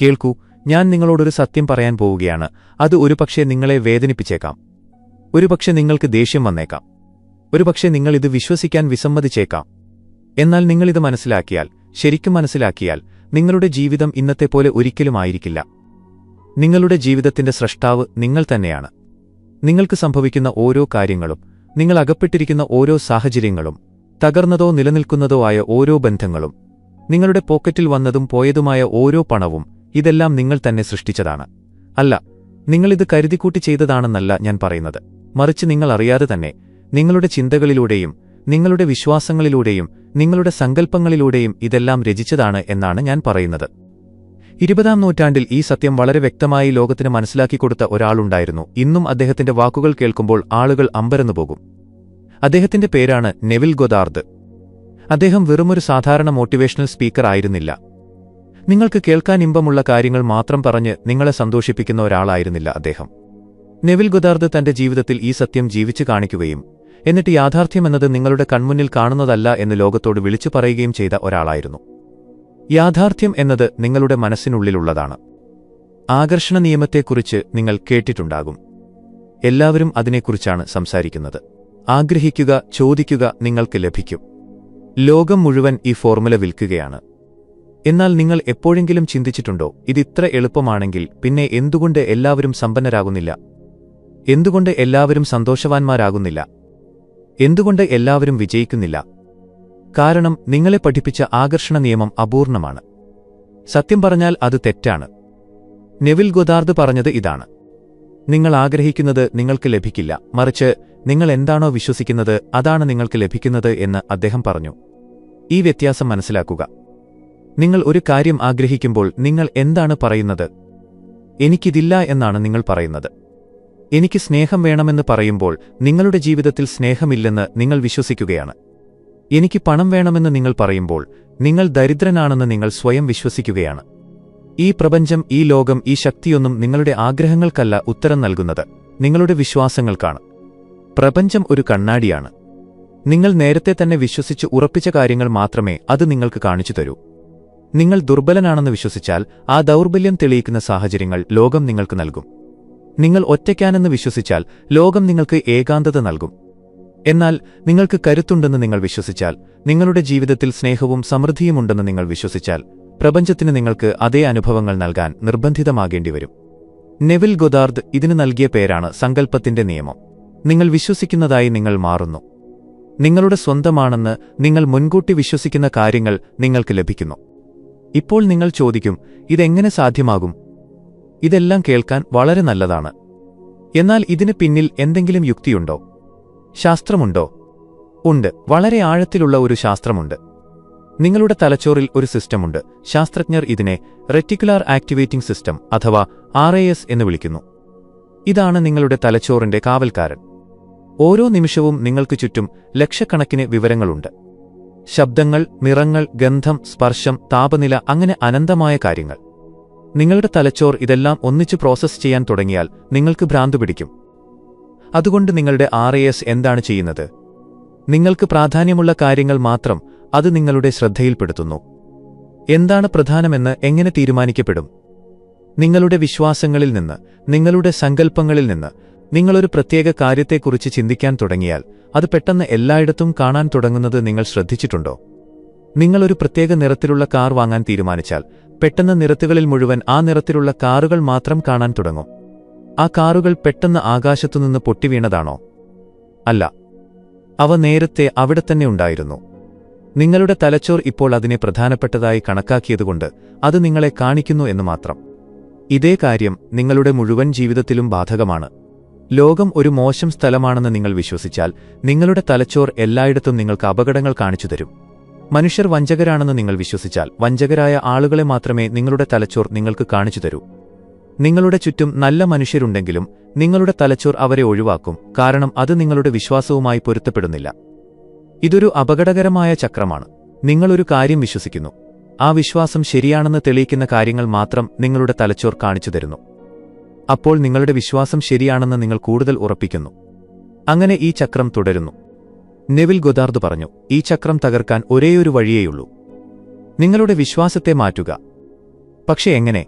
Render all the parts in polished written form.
കേൾക്കൂ, ഞാൻ നിങ്ങളോടൊരു സത്യം പറയാൻ പോവുകയാണ്. അത് ഒരുപക്ഷെ നിങ്ങളെ വേദനിപ്പിച്ചേക്കാം. ഒരുപക്ഷെ നിങ്ങൾക്ക് ദേഷ്യം വന്നേക്കാം. ഒരുപക്ഷെ നിങ്ങൾ ഇത് വിശ്വസിക്കാൻ വിസമ്മതിച്ചേക്കാം. എന്നാൽ നിങ്ങളിത് മനസ്സിലാക്കിയാൽ, ശരിക്കും മനസ്സിലാക്കിയാൽ, നിങ്ങളുടെ ജീവിതം ഇന്നത്തെപ്പോലെ ഒരിക്കലും ആയിരിക്കില്ല. നിങ്ങളുടെ ജീവിതത്തിന്റെ സ്രഷ്ടാവ് നിങ്ങൾ തന്നെയാണ്. നിങ്ങൾക്ക് സംഭവിക്കുന്ന ഓരോ കാര്യങ്ങളും, നിങ്ങൾ അകപ്പെട്ടിരിക്കുന്ന ഓരോ സാഹചര്യങ്ങളും, തകർന്നതോ നിലനിൽക്കുന്നതോ ആയ ഓരോ ബന്ധങ്ങളും, നിങ്ങളുടെ പോക്കറ്റിൽ വന്നതും പോയതുമായ ഓരോ പണവും, ഇതെല്ലാം നിങ്ങൾ തന്നെ സൃഷ്ടിച്ചതാണ്. അല്ല, നിങ്ങളിത് കരുതിക്കൂട്ടി ചെയ്തതാണെന്നല്ല ഞാൻ പറയുന്നത്. മറിച്ച് നിങ്ങൾ അറിയാതെ തന്നെ നിങ്ങളുടെ ചിന്തകളിലൂടെയും നിങ്ങളുടെ വിശ്വാസങ്ങളിലൂടെയും നിങ്ങളുടെ സങ്കല്പങ്ങളിലൂടെയും ഇതെല്ലാം രചിച്ചതാണ് എന്നാണ് ഞാൻ പറയുന്നത്. 20-ാം നൂറ്റാണ്ടിൽ ഈ സത്യം വളരെ വ്യക്തമായി ലോകത്തിന് മനസ്സിലാക്കിക്കൊടുത്ത ഒരാളുണ്ടായിരുന്നു. ഇന്നും അദ്ദേഹത്തിന്റെ വാക്കുകൾ കേൾക്കുമ്പോൾ ആളുകൾ അമ്പരന്നുപോകും. അദ്ദേഹത്തിന്റെ പേരാണ് നെവിൽ ഗൊദാർദ്. അദ്ദേഹം വെറുമൊരു സാധാരണ മോട്ടിവേഷണൽ സ്പീക്കർ ആയിരുന്നില്ല. നിങ്ങൾക്ക് കേൾക്കാൻ ഇമ്പമുള്ള കാര്യങ്ങൾ മാത്രം പറഞ്ഞ് നിങ്ങളെ സന്തോഷിപ്പിക്കുന്ന ഒരാളായിരുന്നില്ല അദ്ദേഹം. നെവിൽ ഗൊദാർദ് തന്റെ ജീവിതത്തിൽ ഈ സത്യം ജീവിച്ചു കാണിക്കുകയും എന്നിട്ട് യാഥാർത്ഥ്യമെന്നത് നിങ്ങളുടെ കൺമുന്നിൽ കാണുന്നതല്ല എന്ന് ലോകത്തോട് വിളിച്ചു പറയുകയും ചെയ്ത ഒരാളായിരുന്നു. യാഥാർത്ഥ്യം എന്നത് നിങ്ങളുടെ മനസ്സിനുള്ളിലുള്ളതാണ്. ആകർഷണ നിയമത്തെക്കുറിച്ച് നിങ്ങൾ കേട്ടിട്ടുണ്ടാകും. എല്ലാവരും അതിനെക്കുറിച്ചാണ് സംസാരിക്കുന്നത്. ആഗ്രഹിക്കുക, ചോദിക്കുക, നിങ്ങൾക്ക് ലഭിക്കും. ലോകം മുഴുവൻ ഈ ഫോർമുല വിൽക്കുകയാണ്. എന്നാൽ നിങ്ങൾ എപ്പോഴെങ്കിലും ചിന്തിച്ചിട്ടുണ്ടോ, ഇതിത്ര എളുപ്പമാണെങ്കിൽ പിന്നെ എന്തുകൊണ്ട് എല്ലാവരും സമ്പന്നരാകുന്നില്ല? എന്തുകൊണ്ട് എല്ലാവരും സന്തോഷവാന്മാരാകുന്നില്ല? എന്തുകൊണ്ട് എല്ലാവരും വിജയിക്കുന്നില്ല? കാരണം നിങ്ങളെ പഠിപ്പിച്ച ആകർഷണ നിയമം അപൂർണമാണ്. സത്യം പറഞ്ഞാൽ അത് തെറ്റാണ്. നെവിൽ ഗൊദാർദ് പറഞ്ഞത് ഇതാണ്: നിങ്ങൾ ആഗ്രഹിക്കുന്നത് നിങ്ങൾക്ക് ലഭിക്കില്ല, മറിച്ച് നിങ്ങൾ എന്താണോ വിശ്വസിക്കുന്നത് അതാണ് നിങ്ങൾക്ക് ലഭിക്കുന്നത് എന്ന് അദ്ദേഹം പറഞ്ഞു. ഈ വ്യത്യാസം മനസ്സിലാക്കുക. നിങ്ങൾ ഒരു കാര്യം ആഗ്രഹിക്കുമ്പോൾ നിങ്ങൾ എന്താണ് പറയുന്നത്? എനിക്കിതില്ല എന്നാണ് നിങ്ങൾ പറയുന്നത്. എനിക്ക് സ്നേഹം വേണമെന്ന് പറയുമ്പോൾ നിങ്ങളുടെ ജീവിതത്തിൽ സ്നേഹമില്ലെന്ന് നിങ്ങൾ വിശ്വസിക്കുകയാണ്. എനിക്ക് പണം വേണമെന്ന് നിങ്ങൾ പറയുമ്പോൾ നിങ്ങൾ ദരിദ്രനാണെന്ന് നിങ്ങൾ സ്വയം വിശ്വസിക്കുകയാണ്. ഈ പ്രപഞ്ചം, ഈ ലോകം, ഈ ശക്തിയൊന്നും നിങ്ങളുടെ ആഗ്രഹങ്ങൾക്കല്ല ഉത്തരം നൽകുന്നത്, നിങ്ങളുടെ വിശ്വാസങ്ങൾക്കാണ്. പ്രപഞ്ചം ഒരു കണ്ണാടിയാണ്. നിങ്ങൾ നേരത്തെ തന്നെ വിശ്വസിച്ച് ഉറപ്പിച്ച കാര്യങ്ങൾ മാത്രമേ അത് നിങ്ങൾക്ക് കാണിച്ചു തരൂ. നിങ്ങൾ ദുർബലനാണെന്ന് വിശ്വസിച്ചാൽ ആ ദൗർബല്യം തെളിയിക്കുന്ന സാഹചര്യങ്ങൾ ലോകം നിങ്ങൾക്ക് നൽകും. നിങ്ങൾ ഒറ്റയ്ക്കാനെന്ന് വിശ്വസിച്ചാൽ ലോകം നിങ്ങൾക്ക് ഏകാന്തത നൽകും. എന്നാൽ നിങ്ങൾക്ക് കരുത്തുണ്ടെന്ന് നിങ്ങൾ വിശ്വസിച്ചാൽ, നിങ്ങളുടെ ജീവിതത്തിൽ സ്നേഹവും സമൃദ്ധിയുമുണ്ടെന്ന് നിങ്ങൾ വിശ്വസിച്ചാൽ, പ്രപഞ്ചത്തിന് നിങ്ങൾക്ക് അതേ അനുഭവങ്ങൾ നൽകാൻ നിർബന്ധിതമാകേണ്ടിവരും. നെവിൽ ഗൊദാർദ് ഇതിന് നൽകിയ പേരാണ് സങ്കല്പത്തിന്റെ നിയമം. നിങ്ങൾ വിശ്വസിക്കുന്നതായി നിങ്ങൾ മാറുന്നു. നിങ്ങളുടെ സ്വന്തമാണെന്ന് നിങ്ങൾ മുൻകൂട്ടി വിശ്വസിക്കുന്ന കാര്യങ്ങൾ നിങ്ങൾക്ക് ലഭിക്കുന്നു. ഇപ്പോൾ നിങ്ങൾ ചോദിക്കും, ഇതെങ്ങനെ സാധ്യമാകും? ഇതെല്ലാം കേൾക്കാൻ വളരെ നല്ലതാണ്. എന്നാൽ ഇതിന് പിന്നിൽ എന്തെങ്കിലും യുക്തിയുണ്ടോ? ശാസ്ത്രമുണ്ടോ? ഉണ്ട്. വളരെ ആഴത്തിലുള്ള ഒരു ശാസ്ത്രമുണ്ട്. നിങ്ങളുടെ തലച്ചോറിൽ ഒരു സിസ്റ്റമുണ്ട്. ശാസ്ത്രജ്ഞർ ഇതിനെ റെറ്റിക്കുലാർ ആക്ടിവേറ്റിംഗ് സിസ്റ്റം അഥവാ RAS എന്ന് വിളിക്കുന്നു. ഇതാണ് നിങ്ങളുടെ തലച്ചോറിന്റെ കാവൽക്കാരൻ. ഓരോ നിമിഷവും നിങ്ങൾക്ക് ചുറ്റും ലക്ഷക്കണക്കിന് വിവരങ്ങളുണ്ട്. ശബ്ദങ്ങൾ, നിറങ്ങൾ, ഗന്ധം, സ്പർശം, താപനില, അങ്ങനെ അനന്തമായ കാര്യങ്ങൾ. നിങ്ങളുടെ തലച്ചോർ ഇതെല്ലാം ഒന്നിച്ചു പ്രോസസ്സ് ചെയ്യാൻ തുടങ്ങിയാൽ നിങ്ങൾക്ക് ഭ്രാന്തു പിടിക്കും. അതുകൊണ്ട് നിങ്ങളുടെ RAS എന്താണ് ചെയ്യുന്നത്? നിങ്ങൾക്ക് പ്രാധാന്യമുള്ള കാര്യങ്ങൾ മാത്രം അത് നിങ്ങളുടെ ശ്രദ്ധയിൽപ്പെടുത്തുന്നു. എന്താണ് പ്രധാനമെന്ന് എങ്ങനെ തീരുമാനിക്കപ്പെടും? നിങ്ങളുടെ വിശ്വാസങ്ങളിൽ നിന്ന്, നിങ്ങളുടെ സങ്കല്പങ്ങളിൽ നിന്ന്. നിങ്ങളൊരു പ്രത്യേക കാര്യത്തെക്കുറിച്ച് ചിന്തിക്കാൻ തുടങ്ങിയാൽ അത് പെട്ടെന്ന് എല്ലായിടത്തും കാണാൻ തുടങ്ങുന്നത് നിങ്ങൾ ശ്രദ്ധിച്ചിട്ടുണ്ടോ? നിങ്ങളൊരു പ്രത്യേക നിറത്തിലുള്ള കാർ വാങ്ങാൻ തീരുമാനിച്ചാൽ പെട്ടെന്ന് നിരത്തുകളിൽ മുഴുവൻ ആ നിറത്തിലുള്ള കാറുകൾ മാത്രം കാണാൻ തുടങ്ങും. ആ കാറുകൾ പെട്ടെന്ന് ആകാശത്തുനിന്ന് പൊട്ടിവീണതാണോ? അല്ല, അവ നേരത്തെ അവിടെത്തന്നെ ഉണ്ടായിരുന്നു. നിങ്ങളുടെ തലച്ചോർ ഇപ്പോൾ അതിനെ പ്രധാനപ്പെട്ടതായി കണക്കാക്കിയതുകൊണ്ട് അത് നിങ്ങളെ കാണിക്കുന്നു എന്ന് മാത്രം. ഇതേ കാര്യം നിങ്ങളുടെ മുഴുവൻ ജീവിതത്തിലും ബാധകമാണ്. ലോകം ഒരു മോശം സ്ഥലമാണെന്ന് നിങ്ങൾ വിശ്വസിച്ചാൽ നിങ്ങളുടെ തലച്ചോർ എല്ലായിടത്തും നിങ്ങൾക്ക് അപകടങ്ങൾ കാണിച്ചു തരും. മനുഷ്യർ വഞ്ചകരാണെന്ന് നിങ്ങൾ വിശ്വസിച്ചാൽ വഞ്ചകരായ ആളുകളെ മാത്രമേ നിങ്ങളുടെ തലച്ചോർ നിങ്ങൾക്ക് കാണിച്ചു തരൂ. നിങ്ങളുടെ ചുറ്റും നല്ല മനുഷ്യരുണ്ടെങ്കിലും നിങ്ങളുടെ തലച്ചോർ അവരെ ഒഴിവാക്കും, കാരണം അത് നിങ്ങളുടെ വിശ്വാസവുമായി പൊരുത്തപ്പെടുന്നില്ല. ഇതൊരു അപകടകരമായ ചക്രമാണ്. നിങ്ങളൊരു കാര്യം വിശ്വസിക്കുന്നു. ആ വിശ്വാസം ശരിയാണെന്ന് തെളിയിക്കുന്ന കാര്യങ്ങൾ മാത്രം നിങ്ങളുടെ തലച്ചോർ കാണിച്ചു തരുന്നു. അപ്പോൾ നിങ്ങളുടെ വിശ്വാസം ശരിയാണെന്ന് നിങ്ങൾ കൂടുതൽ ഉറപ്പിക്കുന്നു. അങ്ങനെ ഈ ചക്രം തുടരുന്നു. നെവിൽ ഗൊദാർദ് പറഞ്ഞു, ഈ ചക്രം തകർക്കാൻ ഒരേയൊരു വഴിയേയുള്ളൂ: നിങ്ങളുടെ വിശ്വാസത്തെ മാറ്റുക. പക്ഷേ എങ്ങനെ?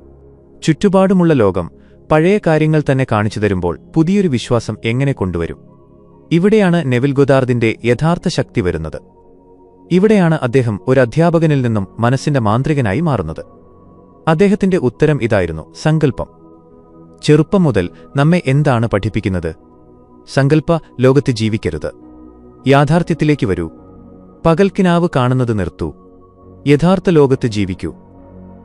ചുറ്റുപാടുമുള്ള ലോകം പഴയ കാര്യങ്ങൾ തന്നെ കാണിച്ചു തരുമ്പോൾ പുതിയൊരു വിശ്വാസം എങ്ങനെ കൊണ്ടുവരും? ഇവിടെയാണ് നെവിൽ ഗൊദാർദിന്റെ യഥാർത്ഥ ശക്തി വരുന്നത്. ഇവിടെയാണ് അദ്ദേഹം ഒരു അധ്യാപകനിൽ നിന്നും മനസ്സിന്റെ മാന്ത്രികനായി മാറുന്നത്. അദ്ദേഹത്തിന്റെ ഉത്തരം ഇതായിരുന്നു: സങ്കല്പം. ചെറുപ്പം മുതൽ നമ്മെ എന്താണ് പഠിപ്പിക്കുന്നത്? സങ്കല്പ ലോകത്ത് ജീവിക്കരുത്. യാഥാർത്ഥ്യത്തിലേക്ക് വരൂ. പകൽക്കിനാവ് കാണുന്നത് നിർത്തൂ. യഥാർത്ഥ ലോകത്ത് ജീവിക്കൂ.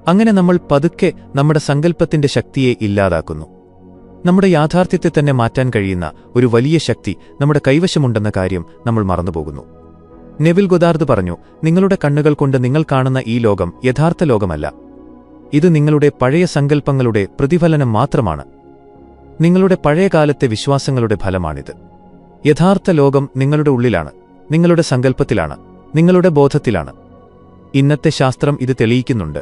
അങ്ങനെ നമ്മൾ പതുക്കെ നമ്മുടെ സങ്കല്പത്തിന്റെ ശക്തിയെ ഇല്ലാതാക്കുന്നു. നമ്മുടെ യാഥാർത്ഥ്യത്തെ തന്നെ മാറ്റാൻ കഴിയുന്ന ഒരു വലിയ ശക്തി നമ്മുടെ കൈവശമുണ്ടെന്ന കാര്യം നമ്മൾ മറന്നുപോകുന്നു. നെവിൽ ഗൊദാർദ് പറഞ്ഞു, നിങ്ങളുടെ കണ്ണുകൾ കൊണ്ട് നിങ്ങൾ കാണുന്ന ഈ ലോകം യഥാർത്ഥ ലോകമല്ല. ഇത് നിങ്ങളുടെ പഴയ സങ്കല്പങ്ങളുടെ പ്രതിഫലനം മാത്രമാണ്. നിങ്ങളുടെ പഴയകാലത്തെ വിശ്വാസങ്ങളുടെ ഫലമാണിത്. യഥാർത്ഥ ലോകം നിങ്ങളുടെ ഉള്ളിലാണ്, നിങ്ങളുടെ സങ്കല്പത്തിലാണ്, നിങ്ങളുടെ ബോധത്തിലാണ്. ഇന്നത്തെ ശാസ്ത്രം ഇത് തെളിയിക്കുന്നുണ്ട്.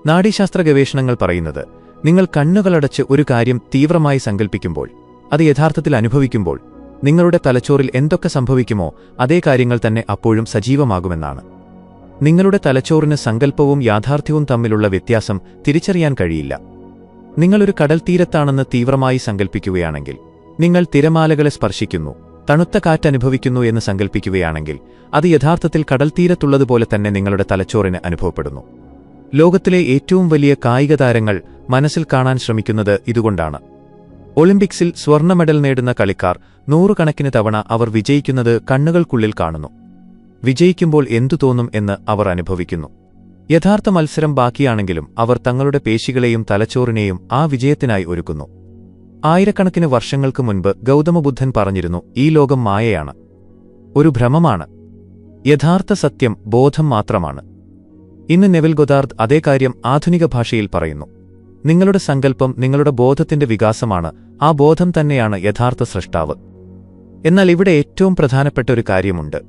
നാഡീശാസ്ത്ര ഗവേഷണങ്ങൾ പറയുന്നത്, നിങ്ങൾ കണ്ണുകളടച്ച് ഒരു കാര്യം തീവ്രമായി സങ്കല്പിക്കുമ്പോൾ, അത് യഥാർത്ഥത്തിൽ അനുഭവിക്കുമ്പോൾ, നിങ്ങളുടെ തലച്ചോറിൽ എന്തൊക്കെ സംഭവിക്കുമോ അതേ കാര്യങ്ങൾ തന്നെ അപ്പോഴും സജീവമാകുമെന്നാണ്. നിങ്ങളുടെ തലച്ചോറിന് സങ്കല്പവും യാഥാർത്ഥ്യവും തമ്മിലുള്ള വ്യത്യാസം തിരിച്ചറിയാൻ കഴിയില്ല. നിങ്ങളൊരു കടൽ തീരത്താണെന്ന് തീവ്രമായി സങ്കല്പിക്കുകയാണെങ്കിൽ, നിങ്ങൾ തിരമാലകളെ സ്പർശിക്കുന്നു, തണുത്ത കാറ്റനുഭവിക്കുന്നു എന്ന് സങ്കല്പിക്കുകയാണെങ്കിൽ, അത് യഥാർത്ഥത്തിൽ കടൽത്തീരത്തുള്ളതുപോലെ തന്നെ നിങ്ങളുടെ തലച്ചോറിന് അനുഭവപ്പെടുന്നു. ലോകത്തിലെ ഏറ്റവും വലിയ കായിക താരങ്ങൾ മനസ്സിൽ കാണാൻ ശ്രമിക്കുന്നത് ഇതുകൊണ്ടാണ്. ഒളിമ്പിക്സിൽ സ്വർണ്ണ മെഡൽ നേടുന്ന കളിക്കാർ നൂറുകണക്കിന് തവണ അവർ വിജയിക്കുന്നത് കണ്ണുകൾക്കുള്ളിൽ കാണുന്നു. വിജയിക്കുമ്പോൾ എന്തു തോന്നും എന്ന് അവർ അനുഭവിക്കുന്നു. യഥാർത്ഥ മത്സരം ബാക്കിയാണെങ്കിലും അവർ തങ്ങളുടെ പേശികളെയും തലച്ചോറിനെയും ആ വിജയത്തിനായി ഒരുക്കുന്നു. ആയിരക്കണക്കിന് വർഷങ്ങൾക്ക് മുൻപ് ഗൗതമബുദ്ധൻ പറഞ്ഞിരുന്നു, ഈ ലോകം മായയാണ്, ഒരു ഭ്രമമാണ്. യഥാർത്ഥ സത്യം ബോധം മാത്രമാണ്. ഇന്ന് നെവിൽ ഗൊദാർദ് അതേ കാര്യം ആധുനിക ഭാഷയിൽ പറയുന്നു. നിങ്ങളുടെ സങ്കല്പം നിങ്ങളുടെ ബോധത്തിന്റെ വികാസമാണ്. ആ ബോധം തന്നെയാണ് യഥാർത്ഥ സൃഷ്ടാവ്. എന്നാൽ ഇവിടെ ഏറ്റവും പ്രധാനപ്പെട്ട ഒരു കാര്യമുണ്ട്.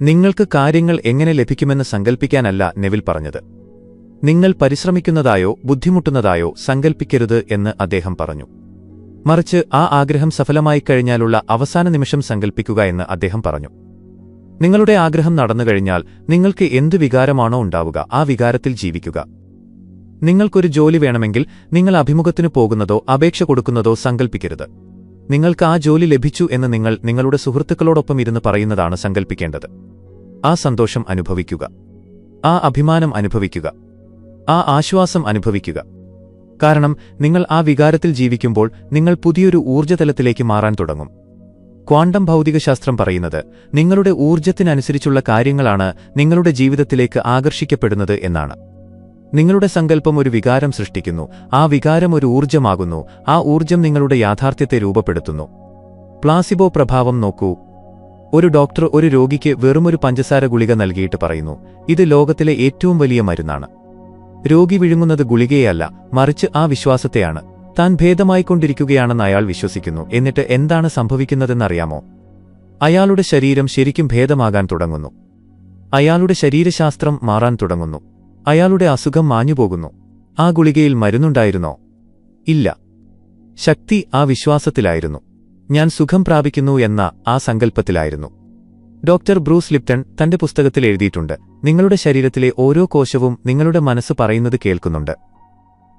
നിങ്ങൾക്ക് കാര്യങ്ങൾ എങ്ങനെ ലഭിക്കുമെന്ന് സങ്കല്പിക്കാനല്ല നെവിൽ പറഞ്ഞത്. നിങ്ങൾ പരിശ്രമിക്കുന്നതായോ ബുദ്ധിമുട്ടുന്നതായോ സങ്കല്പിക്കരുത് എന്ന് അദ്ദേഹം പറഞ്ഞു. മറിച്ച് ആ ആഗ്രഹം സഫലമായി കഴിഞ്ഞാലുള്ള അവസാന നിമിഷം സങ്കല്പിക്കുക എന്ന് അദ്ദേഹം പറഞ്ഞു. നിങ്ങളുടെ ആഗ്രഹം നടന്നുകഴിഞ്ഞാൽ നിങ്ങൾക്ക് എന്തു വികാരമാണോ ഉണ്ടാവുക ആ വികാരത്തിൽ ജീവിക്കുക. നിങ്ങൾക്കൊരു ജോലി വേണമെങ്കിൽ നിങ്ങൾ അഭിമുഖത്തിന് പോകുന്നതോ അപേക്ഷ കൊടുക്കുന്നതോ സങ്കല്പിക്കരുത്. നിങ്ങൾക്ക് ആ ജോലി ലഭിച്ചു എന്ന് നിങ്ങൾ നിങ്ങളുടെ സുഹൃത്തുക്കളോടൊപ്പം ഇരുന്ന് പറയുന്നതാണ് സങ്കല്പിക്കേണ്ടത്. ആ സന്തോഷം അനുഭവിക്കുക, ആ അഭിമാനം അനുഭവിക്കുക, ആ ആശ്വാസം അനുഭവിക്കുക. കാരണം നിങ്ങൾ ആ വികാരത്തിൽ ജീവിക്കുമ്പോൾ നിങ്ങൾ പുതിയൊരു ഊർജ്ജതലത്തിലേക്ക് മാറാൻ തുടങ്ങും. ക്വാണ്ടം ഭൗതികശാസ്ത്രം പറയുന്നത് നിങ്ങളുടെ ഊർജ്ജത്തിനനുസരിച്ചുള്ള കാര്യങ്ങളാണ് നിങ്ങളുടെ ജീവിതത്തിലേക്ക് ആകർഷിക്കപ്പെടുന്നത് എന്നാണ്. നിങ്ങളുടെ സങ്കല്പം ഒരു വികാരം സൃഷ്ടിക്കുന്നു, ആ വികാരം ഒരു ഊർജ്ജമാകുന്നു, ആ ഊർജ്ജം നിങ്ങളുടെ യാഥാർത്ഥ്യത്തെ രൂപപ്പെടുത്തുന്നു. പ്ലാസിബോ പ്രഭാവം നോക്കൂ. ഒരു ഡോക്ടർ ഒരു രോഗിക്ക് വെറുമൊരു പഞ്ചസാര ഗുളിക നൽകിയിട്ട് പറയുന്നു, ഇത് ലോകത്തിലെ ഏറ്റവും വലിയ മരുന്നാണ്. രോഗി വിഴുങ്ങുന്നത് ഗുളികയെയല്ല, മറിച്ച് ആ വിശ്വാസത്തെയാണ്. താൻ ഭേദമായിക്കൊണ്ടിരിക്കുകയാണെന്ന് അയാൾ വിശ്വസിക്കുന്നു. എന്നിട്ട് എന്താണ് സംഭവിക്കുന്നതെന്നറിയാമോ? അയാളുടെ ശരീരം ശരിക്കും ഭേദമാകാൻ തുടങ്ങുന്നു. അയാളുടെ ശരീരശാസ്ത്രം മാറാൻ തുടങ്ങുന്നു. അയാളുടെ അസുഖം മാഞ്ഞുപോകുന്നു. ആ ഗുളികയിൽ മരുന്നുണ്ടായിരുന്നോ? ഇല്ല. ശക്തി ആ വിശ്വാസത്തിലായിരുന്നു. ഞാൻ സുഖം പ്രാപിക്കുന്നു എന്ന ആ സങ്കല്പത്തിലായിരുന്നു. ഡോക്ടർ ബ്രൂസ് ലിപ്റ്റൺ തന്റെ പുസ്തകത്തിൽ എഴുതിയിട്ടുണ്ട്, നിങ്ങളുടെ ശരീരത്തിലെ ഓരോ കോശവും നിങ്ങളുടെ മനസ്സ് പറയുന്നത് കേൾക്കുന്നുണ്ട്.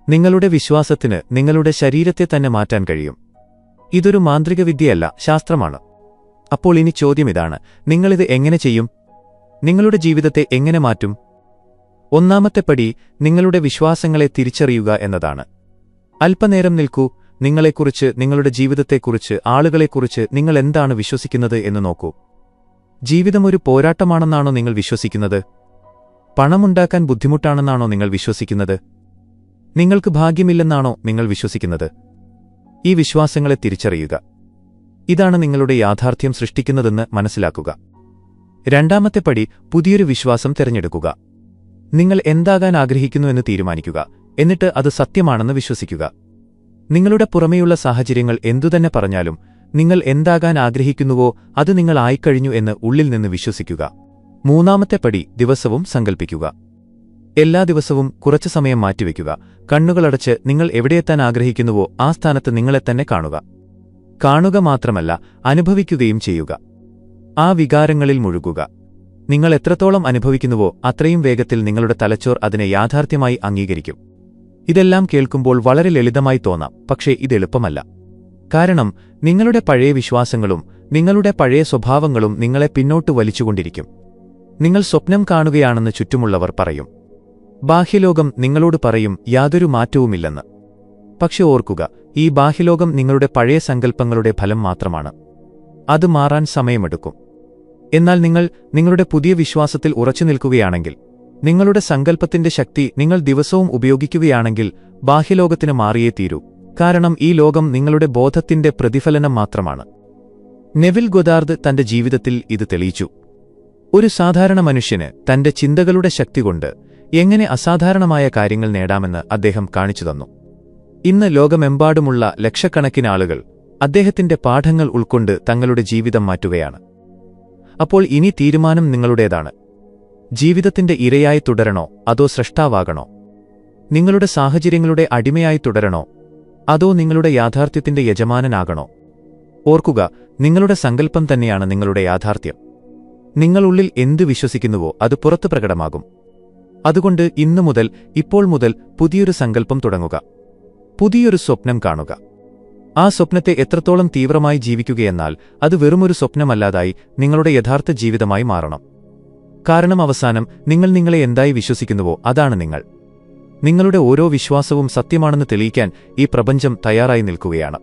നിങ്ങളുടെ വിശ്വാസത്തിന് നിങ്ങളുടെ ശരീരത്തെ തന്നെ മാറ്റാൻ കഴിയും. ഇതൊരു മാന്ത്രിക വിദ്യയല്ല, ശാസ്ത്രമാണ്. അപ്പോൾ ഇനി ചോദ്യം ഇതാണ്, നിങ്ങളിത് എങ്ങനെ ചെയ്യും? നിങ്ങളുടെ ജീവിതത്തെ എങ്ങനെ മാറ്റും? ഒന്നാമത്തെ പടി നിങ്ങളുടെ വിശ്വാസങ്ങളെ തിരിച്ചറിയുക എന്നതാണ്. അല്പനേരം നിൽക്കൂ. നിങ്ങളെക്കുറിച്ച്, നിങ്ങളുടെ ജീവിതത്തെക്കുറിച്ച്, ആളുകളെക്കുറിച്ച് നിങ്ങൾ എന്താണ് വിശ്വസിക്കുന്നത് എന്ന് നോക്കൂ. ജീവിതം ഒരു പോരാട്ടമാണെന്നാണോ നിങ്ങൾ വിശ്വസിക്കുന്നത്? പണമുണ്ടാക്കാൻ ബുദ്ധിമുട്ടാണെന്നാണോ നിങ്ങൾ വിശ്വസിക്കുന്നത്? നിങ്ങൾക്ക് ഭാഗ്യമില്ലെന്നാണോ നിങ്ങൾ വിശ്വസിക്കുന്നത്? ഈ വിശ്വാസങ്ങളെ തിരിച്ചറിയുക. ഇതാണ് നിങ്ങളുടെ യാഥാർത്ഥ്യം സൃഷ്ടിക്കുന്നതെന്ന് മനസ്സിലാക്കുക. രണ്ടാമത്തെ പടി പുതിയൊരു വിശ്വാസം തിരഞ്ഞെടുക്കുക. നിങ്ങൾ എന്താകാൻ ആഗ്രഹിക്കുന്നു എന്ന് തീരുമാനിക്കുക. എന്നിട്ട് അത് സത്യമാണെന്ന് വിശ്വസിക്കുക. നിങ്ങളുടെ പുറമേയുള്ള സാഹചര്യങ്ങൾ എന്തുതന്നെ പറഞ്ഞാലും നിങ്ങൾ എന്താകാൻ ആഗ്രഹിക്കുന്നുവോ അത് നിങ്ങൾ ആയിക്കഴിഞ്ഞു എന്ന് ഉള്ളിൽ നിന്ന് വിശ്വസിക്കുക. മൂന്നാമത്തെ പടി ദിവസവും സങ്കൽപ്പിക്കുക. എല്ലാ ദിവസവും കുറച്ചു സമയം മാറ്റിവെക്കുക. കണ്ണുകളടച്ച് നിങ്ങൾ എവിടെയെത്താൻ ആഗ്രഹിക്കുന്നുവോ ആ സ്ഥാനത്ത് നിങ്ങളെത്തന്നെ കാണുക. കാണുക മാത്രമല്ല, അനുഭവിക്കുകയും ചെയ്യുക. ആ വികാരങ്ങളിൽ മുഴുകുക. നിങ്ങൾ എത്രത്തോളം അനുഭവിക്കുന്നുവോ അത്രയും വേഗത്തിൽ നിങ്ങളുടെ തലച്ചോർ അതിനെ യാഥാർത്ഥ്യമായി അംഗീകരിക്കും. ഇതെല്ലാം കേൾക്കുമ്പോൾ വളരെ ലളിതമായി തോന്നാം, പക്ഷേ ഇത് എളുപ്പമല്ല. കാരണം നിങ്ങളുടെ പഴയ വിശ്വാസങ്ങളും നിങ്ങളുടെ പഴയ സ്വഭാവങ്ങളും നിങ്ങളെ പിന്നോട്ട് വലിച്ചുകൊണ്ടിരിക്കും. നിങ്ങൾ സ്വപ്നം കാണുകയാണെന്ന് ചുറ്റുമുള്ളവർ പറയും. ബാഹ്യലോകം നിങ്ങളോട് പറയും യാതൊരു മാറ്റവുമില്ലെന്ന്. പക്ഷെ ഓർക്കുക, ഈ ബാഹ്യലോകം നിങ്ങളുടെ പഴയ സങ്കല്പങ്ങളുടെ ഫലം മാത്രമാണ്. അത് മാറാൻ സമയമെടുക്കും. എന്നാൽ നിങ്ങൾ നിങ്ങളുടെ പുതിയ വിശ്വാസത്തിൽ ഉറച്ചു നിൽക്കുകയാണെങ്കിൽ, നിങ്ങളുടെ സങ്കല്പത്തിന്റെ ശക്തി നിങ്ങൾ ദിവസവും ഉപയോഗിക്കുകയാണെങ്കിൽ, ബാഹ്യലോകത്തിന് മാറിയേ തീരൂ. കാരണം ഈ ലോകം നിങ്ങളുടെ ബോധത്തിന്റെ പ്രതിഫലനം മാത്രമാണ്. നെവിൽ ഗൊദാർദ് തന്റെ ജീവിതത്തിൽ ഇത് തെളിയിച്ചു. ഒരു സാധാരണ മനുഷ്യന് തന്റെ ചിന്തകളുടെ ശക്തികൊണ്ട് എങ്ങനെ അസാധാരണമായ കാര്യങ്ങൾ നേടാമെന്ന് അദ്ദേഹം കാണിച്ചുതന്നു. ഇന്ന് ലോകമെമ്പാടുമുള്ള ലക്ഷക്കണക്കിന് ആളുകൾ അദ്ദേഹത്തിന്റെ പാഠങ്ങൾ ഉൾക്കൊണ്ട് തങ്ങളുടെ ജീവിതം മാറ്റുകയാണ്. അപ്പോൾ ഇനി തീരുമാനം നിങ്ങളുടേതാണ്. ജീവിതത്തിന്റെ ഇരയായി തുടരണോ അതോ സ്രഷ്ടാവാകണോ? നിങ്ങളുടെ സാഹചര്യങ്ങളുടെ അടിമയായി തുടരണോ അതോ നിങ്ങളുടെ യാഥാർത്ഥ്യത്തിന്റെ യജമാനനാകണോ? ഓർക്കുക, നിങ്ങളുടെ സങ്കല്പം തന്നെയാണ് നിങ്ങളുടെ യാഥാർത്ഥ്യം. നിങ്ങളുള്ളിൽ എന്തു വിശ്വസിക്കുന്നുവോ അത് പുറത്തു പ്രകടമാകും. അതുകൊണ്ട് ഇന്നു മുതൽ, ഇപ്പോൾ മുതൽ പുതിയൊരു സങ്കല്പം തുടങ്ങുക. പുതിയൊരു സ്വപ്നം കാണുക. ആ സ്വപ്നത്തെ എത്രത്തോളം തീവ്രമായി ജീവിക്കുകയെന്നാൽ അത് വെറുമൊരു സ്വപ്നമല്ലാതായി നിങ്ങളുടെ യഥാർത്ഥ ജീവിതമായി മാറണം. കാരണം അവസാനം നിങ്ങൾ നിങ്ങളെ എന്തായി വിശ്വസിക്കുന്നുവോ അതാണ് നിങ്ങൾ. നിങ്ങളുടെ ഓരോ വിശ്വാസവും സത്യമാണെന്ന് തെളിയിക്കാൻ ഈ പ്രപഞ്ചം തയ്യാറായി നിൽക്കുകയാണ്.